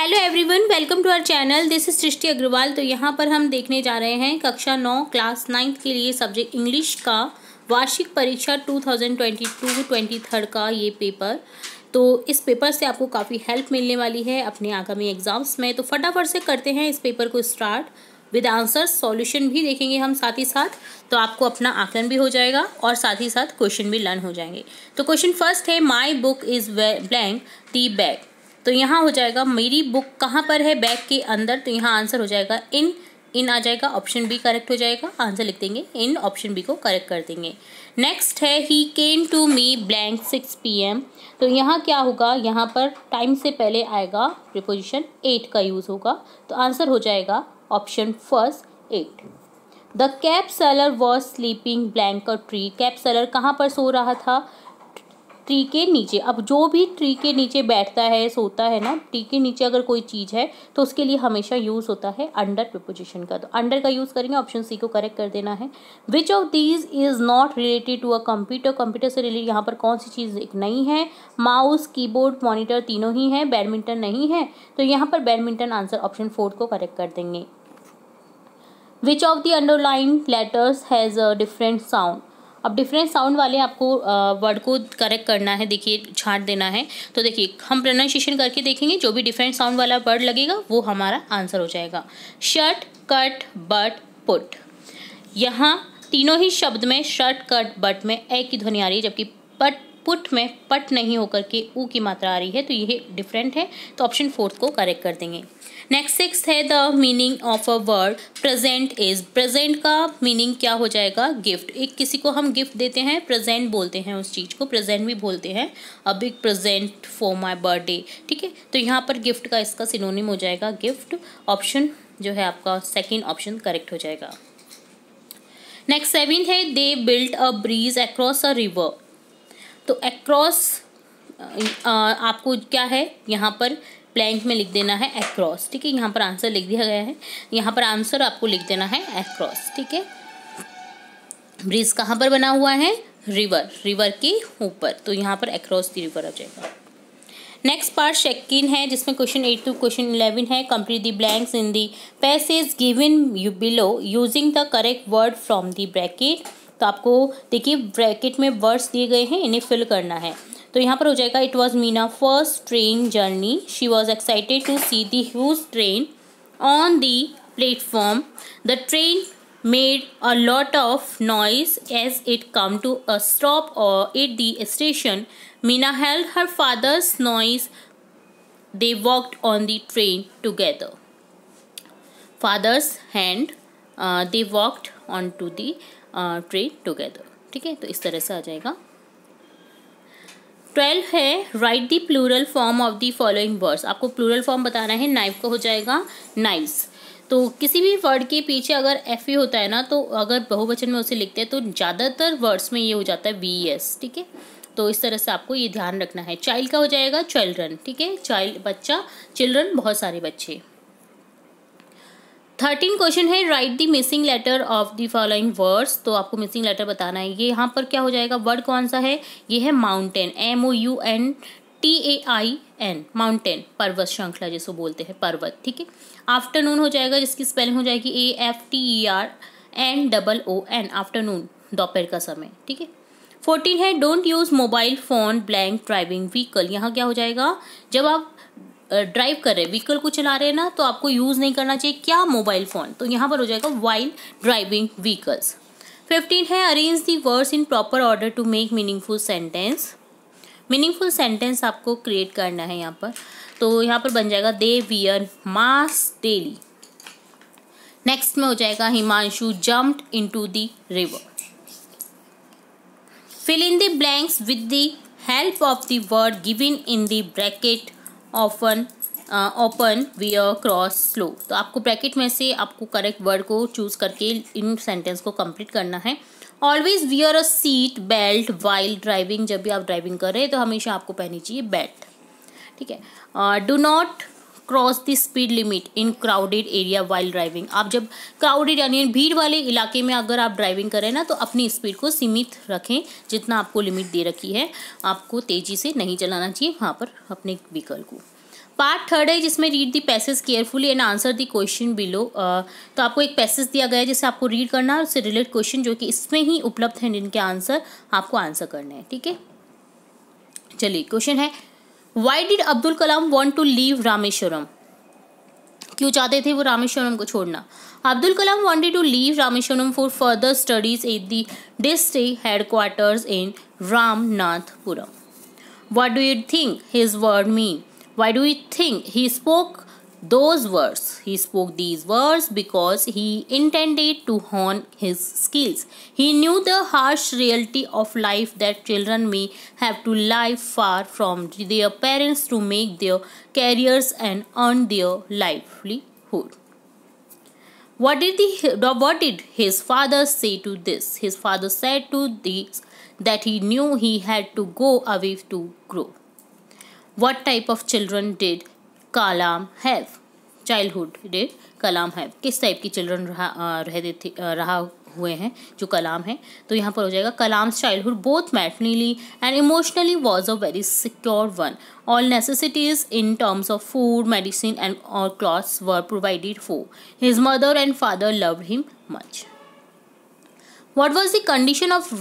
Hello everyone, welcome to our channel. This is Srishti Agarwal. तो यहाँ पर हम देखने जा रहे हैं कक्षा 9 क्लास 9 के लिए सब्जेक्ट इंग्लिश का वार्षिक परीक्षा 2022-23 का ये पेपर। तो इस पेपर से आपको काफ़ी हेल्प मिलने वाली है अपने आगामी एग्जाम्स में। तो फटाफट से करते हैं इस पेपर को स्टार्ट विद आंसर। सॉल्यूशन भी देखेंगे हम साथ ही साथ, तो आपको अपना आकलन भी हो जाएगा और साथ ही साथ क्वेश्चन भी लर्न हो जाएंगे। तो क्वेश्चन फर्स्ट है, my book is blank the bag. तो यहाँ हो जाएगा मेरी बुक कहाँ पर है, बैग के अंदर। तो यहाँ आंसर हो जाएगा इन आ जाएगा, ऑप्शन बी करेक्ट हो जाएगा। आंसर लिख देंगे इन, ऑप्शन बी को करेक्ट कर देंगे। नेक्स्ट है, he came to me blank 6 PM। तो यहाँ क्या होगा, यहाँ पर टाइम से पहले आएगा प्रीपोजिशन 8 का यूज़ होगा। तो आंसर हो जाएगा option first 8। The cab seller was sleeping blank a tree. Cab seller कहाँ पर सो रहा था, ट्री के नीचे। अब जो भी ट्री के नीचे बैठता है, सोता है ना, ट्री के नीचे अगर कोई चीज़ है तो उसके लिए हमेशा यूज़ होता है अंडर प्रीपोजिशन का। तो अंडर का यूज़ करेंगे, ऑप्शन सी को करेक्ट कर देना है। Which of these is not related to a computer. Computer से रिलेटेड यहाँ पर कौन सी चीज़ एक नहीं है। माउस, कीबोर्ड, मॉनिटर तीनों ही हैं, बैडमिंटन नहीं है। तो यहाँ पर बैडमिंटन आंसर ऑप्शन 4 को करेक्ट कर देंगे। Which of the underlined letters has a different sound. अब डिफरेंट साउंड वाले आपको वर्ड को करेक्ट करना है। देखिए, छांट देना है। तो देखिए, हम प्रोनाउंसिएशन करके देखेंगे, जो भी डिफरेंट साउंड वाला वर्ड लगेगा वो हमारा आंसर हो जाएगा। Shirt, cut, but, put. यहाँ तीनों ही शब्द में शर्ट, कट, बट में ए की ध्वनि आ रही है, जबकि पुट में पट नहीं होकर के ऊ की मात्रा आ रही है। तो ये डिफरेंट है। तो ऑप्शन 4 को करेक्ट कर देंगे। नेक्स्ट 6 है, the meaning of a word present is. Present का मीनिंग क्या हो जाएगा, गिफ्ट। एक किसी को हम गिफ्ट देते हैं, प्रेजेंट बोलते हैं उस चीज़ को, प्रेजेंट भी बोलते हैं। A big present for my birthday, ठीक है। तो यहाँ पर गिफ्ट का इसका सिनोनिम हो जाएगा गिफ्ट। ऑप्शन जो है आपका सेकेंड ऑप्शन करेक्ट हो जाएगा। नेक्स्ट 7 है, they built a bridge across a river. तो अक्रॉस आपको क्या है, यहाँ पर ब्लैंक में लिख देना है अक्रॉस, ठीक है। यहाँ पर आंसर लिख दिया गया है, यहाँ पर आंसर आपको लिख देना है अक्रॉस, ठीक है। ब्रिज कहाँ पर बना हुआ है, रिवर के ऊपर। तो यहाँ पर अक्रॉस द रिवर आ जाएगा। नेक्स्ट पार्ट सेकंड है, जिसमें क्वेश्चन 8 टू क्वेश्चन 11 है। Complete the blanks in the passage given below using the correct word from the bracket. तो आपको देखिए, ब्रैकेट में वर्ड्स दिए गए हैं, इन्हें फिल करना है। तो यहाँ पर हो जाएगा, it was Meena first train journey. She was excited to see the huge train on the platform. The train made a lot of noise as it come to a stop at the station. Meena held her father's noise. They walked on the train together. Father's hand, they walked onto the train together. ठीक है, तो इस तरह से आ जाएगा। 12 है, write the plural form of the following words. आपको plural form बताना है। नाइफ का हो जाएगा नाइव्स। तो किसी भी वर्ड के पीछे अगर एफ ई होता है ना, तो अगर बहुवचन में उसे लिखते हैं तो ज़्यादातर वर्ड्स में ये हो जाता है VES, ठीक है। तो इस तरह से आपको ये ध्यान रखना है। चाइल्ड का हो जाएगा चिल्ड्रन, ठीक है। चाइल्ड बच्चा, चिल्ड्रन बहुत सारे बच्चे। 13 क्वेश्चन है, write the missing letter of the following words. तो आपको मिसिंग लेटर बताना है। ये यहाँ पर क्या हो जाएगा, वर्ड कौन सा है, ये है माउंटेन, MOUNTAIN, माउंटेन, पर्वत श्रृंखला जिसको बोलते हैं, पर्वत, ठीक है। आफ्टरनून हो जाएगा, जिसकी स्पेलिंग हो जाएगी AFTERNOON, आफ्टरनून, दोपहर का समय, ठीक है। 14 है, don't use mobile phone blank driving vehicle. यहाँ क्या हो जाएगा, जब आप ड्राइव कर रहे हैं, व्हीकल को चला रहे हैं ना, तो आपको यूज नहीं करना चाहिए क्या, मोबाइल फोन। तो यहाँ पर हो जाएगा वाइल ड्राइविंग व्हीकल्स। 15 है, arrange the words in proper order to make meaningful sentence. Meaningful sentence आपको क्रिएट करना है यहाँ पर। तो यहाँ पर बन जाएगा, they wear mask daily. Next में हो जाएगा, Himanshu jumped into the river. Fill in the blanks with the help of the word given in the bracket open wear cross slow. तो आपको ब्रैकेट में से आपको करेक्ट वर्ड को चूज करके इन सेंटेंस को कंप्लीट करना है। ऑलवेज वियर अ सीट बेल्ट वाइल ड्राइविंग। जब भी आप ड्राइविंग कर रहे हैं तो हमेशा आपको पहननी चाहिए बेल्ट, ठीक है। Do not cross the speed limit in crowded area while driving. आप जब क्राउडेड यानी भीड़ वाले इलाके में अगर आप ड्राइविंग करें ना, तो अपनी स्पीड को सीमित रखें, जितना आपको लिमिट दे रखी है। आपको तेज़ी से नहीं चलाना चाहिए वहाँ पर अपने व्हीकल को। पार्ट थर्ड है जिसमें read the passage carefully and answer the question below. तो आपको एक पैसेज दिया गया है जिसे आपको रीड करना है, उससे रिलेटेड क्वेश्चन जो कि इसमें ही उपलब्ध हैं जिनके आंसर आपको आंसर करने हैं। ठीक है, चलिए क्वेश्चन है, why did Abdul Kalam want to leave Rameswaram? क्यों चाहते थे वो रामेश्वरम को छोड़ना? Abdul Kalam wanted to leave Rameswaram for further studies at the district headquarters in Ramanathapuram. What do you think his word mean? Why do you think he spoke those words? He spoke these words because he intended to hone his skills. He knew the harsh reality of life that children may have to live far from their parents to make their careers and earn their livelihood. What did his father say to this? His father said to this that he knew he had to go away to grow. What type of children did Kalam have? Childhood did Kalam have? किस type की children रहा हुए हैं जो कलाम है? तो यहाँ पर हो जाएगा Kalam's childhood both मैटरनली and emotionally was a very secure one. All necessities in terms of food, medicine and or clothes were provided for. His mother and father loved him much. What was the condition of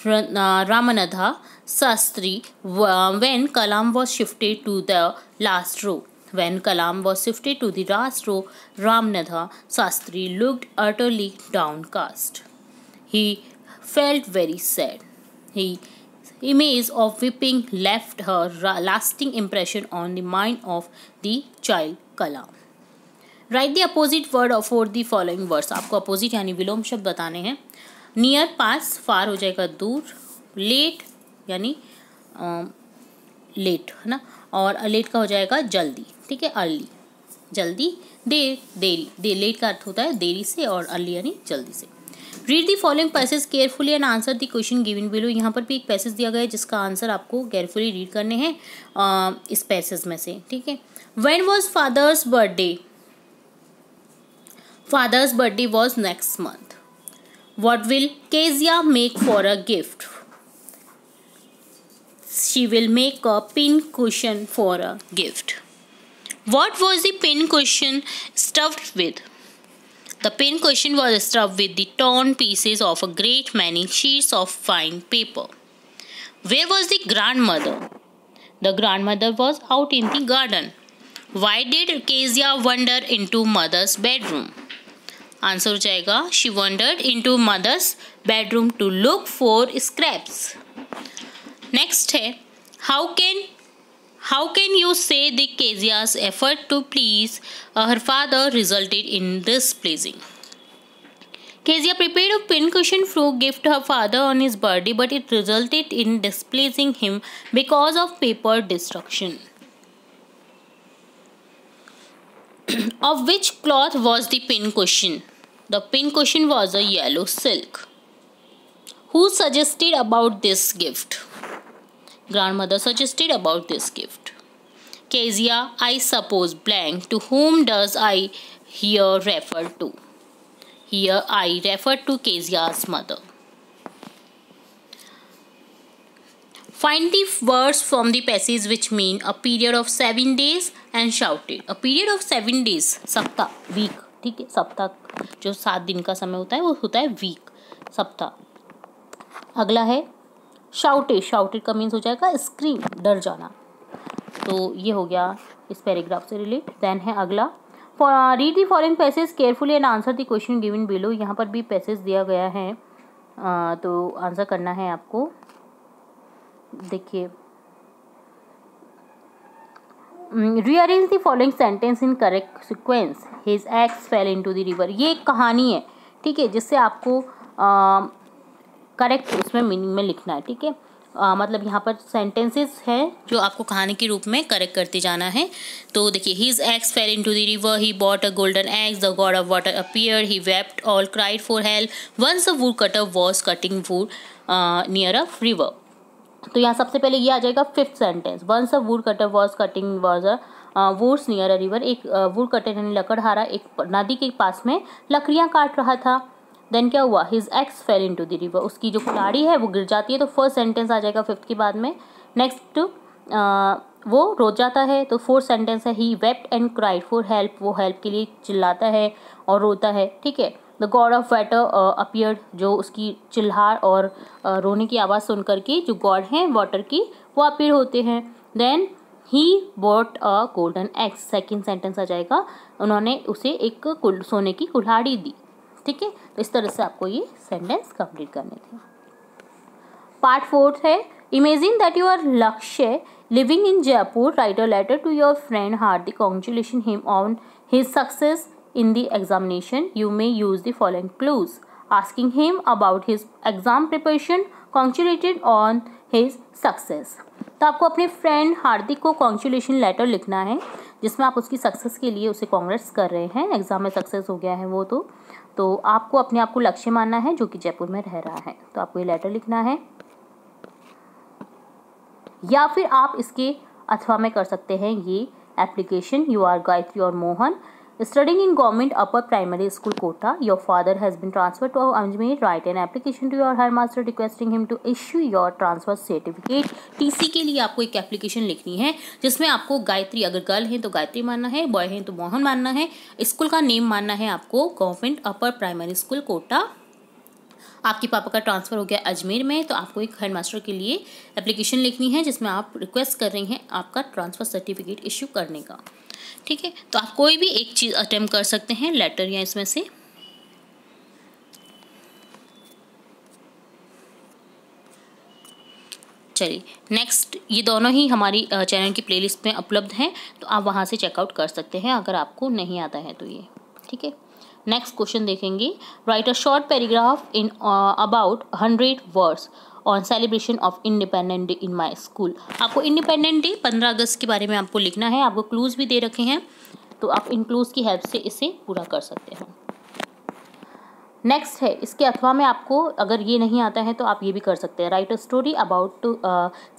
Ramanatha Sastri when Kalam was shifted to the last row? When Kalam was shifted to the last row, Ramanatha Sastri looked utterly downcast. He felt very sad. His image of whipping left her lasting impression on the mind of the child Kalam. Write the opposite word for the following words. आपको opposite यानी विलोम शब्द बताने हैं. Near पास, फार हो जाएगा दूर, late यानी late है ना, और लेट का हो जाएगा जल्दी. ठीक है, अर्ली जल्दी, देर देरी, लेट का अर्थ होता है देरी से और अर्ली यानी जल्दी से. Read the following passage carefully and answer the question given below. यहाँ पर भी एक पैसेज दिया गया है जिसका आंसर आपको केयरफुली रीड करने हैं इस पैसेज में से. ठीक है, when was father's birthday? Father's birthday was next month. What will Kezia make for a gift? She will make a pin cushion for a gift. What was the pin cushion stuffed with? The pin cushion was stuffed with the torn pieces of a great many sheets of fine paper. Where was the grandmother? The grandmother was out in the garden. Why did Kezia wander into mother's bedroom? Answer हो जाएगा she wandered into mother's bedroom to look for scraps. Next है how can you say the Kezia's effort to please her father resulted in displeasing. Kezia prepared a pincushion for gift to her father on his birthday, but it resulted in displeasing him because of paper destruction. Of which cloth was the pincushion? The pincushion was a yellow silk. Who suggested about this gift? Grandmother suggested about this gift. Kezia, I suppose blank. To whom does I here refer to? Here I refer to Kezia's mother. Find the words from the passage which mean a period of 7 days and shouted. A period of 7 days, सप्ताह, week. ठीक है, सप्ताह जो 7 दिन का समय होता है वो होता है वीक, सप्ताह. अगला है शाउटेड. शाउटेड का मीन्स हो जाएगा स्क्रीम, डर जाना. तो ये हो गया इस पैराग्राफ से रिलेट. देन है अगला read the following passage carefully and answer the question given below. यहाँ पर भी पैसेज दिया गया है तो आंसर करना है आपको. देखिए, rearrange the following sentence in correct sequence. His axe fell into the river. ये एक कहानी है, ठीक है, जिससे आपको करेक्ट उसमें मीनिंग में लिखना है. ठीक है, मतलब यहाँ पर सेंटेंसेस हैं जो आपको कहानी के रूप में करेक्ट करते जाना है. तो देखिए, his axe fell into the river. He bought a golden axe. The god of water appeared. He wept. All cried for help. Once a woodcutter was cutting wood near a river. तो यहाँ सबसे पहले ये आ जाएगा fifth sentence. Once a wood cutter was cutting was a woods near a river. एक wood cutter यानी लकड़हारा एक नदी के पास में लकड़ियाँ काट रहा था. देन क्या हुआ? His ex fail into the river. उसकी जो कुल्हाड़ी है वो गिर जाती है. तो फर्स्ट सेंटेंस आ जाएगा फिफ्थ के बाद में. नेक्स्ट वो रो जाता है। तो फोर्थ सेंटेंस है he wept and cried for help, वो हेल्प के लिए चिल्लाता है और रोता है, ठीक है। The god of water appeared, जो उसकी चिल्लाहट और रोने की आवाज़ सुन करके जो गॉड हैं वाटर की वो अपीयर होते हैं। Then he bought a golden eggs, second sentence आ जाएगा, उन्होंने उसे एक सोने की कुल्हाड़ी दी, ठीक है। तो इस तरह से आपको ये सेंटेंस कंप्लीट करने थे। पार्ट फोर्थ है imagine that your Lakshya living in Jaipur, write a letter to your friend Hardik, congratulation him on his success in the examination. You may use the following clues: asking him about his exam preparation, congratulated on his success. तो आपको अपने friend हार्दिक को congratulation letter लिखना है जिसमें आप उसकी success के लिए उसे कांग्रेट्स कर रहे हैं, एग्जाम में सक्सेस हो गया है वो। तो आपको अपने आप को लक्ष्य मानना है जो कि जयपुर में रह रहा है, तो आपको ये लेटर लिखना है। या फिर आप इसके अथवा में कर सकते हैं ये एप्लीकेशन, यू आर गायत्री और Mohan studying in government upper primary school Kota, your father has been transferred to Ajmer, write an application to your headmaster requesting him to issue your transfer certificate. TC के लिए आपको एक application लिखनी है जिसमें आपको गायत्री, अगर गर्ल है तो गायत्री मानना है, बॉय है तो मोहन मानना है, स्कूल का नेम मानना है आपको government upper primary school Kota. आपके पापा का ट्रांसफ़र हो गया अजमेर में, तो आपको एक हेडमास्टर के लिए एप्लीकेशन लिखनी है जिसमें आप रिक्वेस्ट कर रही हैं आपका ट्रांसफ़र सर्टिफिकेट इश्यू करने का, ठीक है। तो आप कोई भी एक चीज़ अटेम्प्ट कर सकते हैं, लेटर या इसमें से। चलिए नेक्स्ट, ये दोनों ही हमारी चैनल की प्लेलिस्ट में उपलब्ध हैं, तो आप वहाँ से चेकआउट कर सकते हैं अगर आपको नहीं आता है तो ये, ठीक है। नेक्स्ट क्वेश्चन देखेंगे, right a short paragraph in about 100 words on celebration of independent day in my school. आपको इंडिपेंडेंट डे 15 अगस्त के बारे में आपको लिखना है, आपको क्लूज भी दे रखे हैं, तो आप इन क्लूज की हेल्प से इसे पूरा कर सकते हैं। नेक्स्ट है इसके अथवा में आपको अगर ये नहीं आता है तो आप ये भी कर सकते हैं, right a story about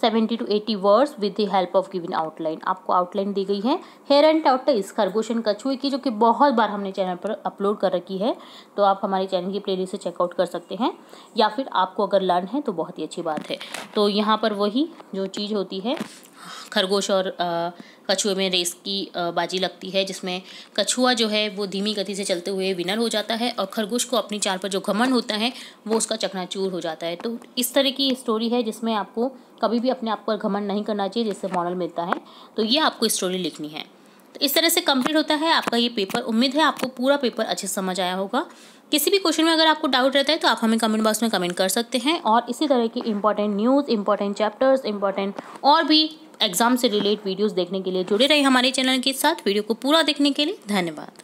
70 to 80 words with the help of given outline. आपको आउटलाइन दी गई है हेयर एंड टॉर्टोइस, खरगोश एंड कछुए की, जो कि बहुत बार हमने चैनल पर अपलोड कर रखी है, तो आप हमारे चैनल की प्लेलिस्ट से चेकआउट कर सकते हैं। या फिर आपको अगर लर्न है तो बहुत ही अच्छी बात है। तो यहाँ पर वही जो चीज़ होती है, खरगोश और कछुए में रेस की बाजी लगती है, जिसमें कछुआ जो है वो धीमी गति से चलते हुए विनर हो जाता है और खरगोश को अपनी चाल पर जो घमंड होता है वो उसका चकनाचूर हो जाता है। तो इस तरह की स्टोरी है जिसमें आपको कभी भी अपने आप पर घमंड नहीं करना चाहिए, जिससे मॉरल मिलता है। तो ये आपको स्टोरी लिखनी है। तो इस तरह से कंप्लीट होता है आपका ये पेपर। उम्मीद है आपको पूरा पेपर अच्छे से समझ आया होगा। किसी भी क्वेश्चन में अगर आपको डाउट रहता है तो आप हमें कमेंट बॉक्स में कमेंट कर सकते हैं, और इसी तरह की important news, important chapters, important और भी एग्जाम से रिलेटेड वीडियोस देखने के लिए जुड़े रहे हमारे चैनल के साथ। वीडियो को पूरा देखने के लिए धन्यवाद।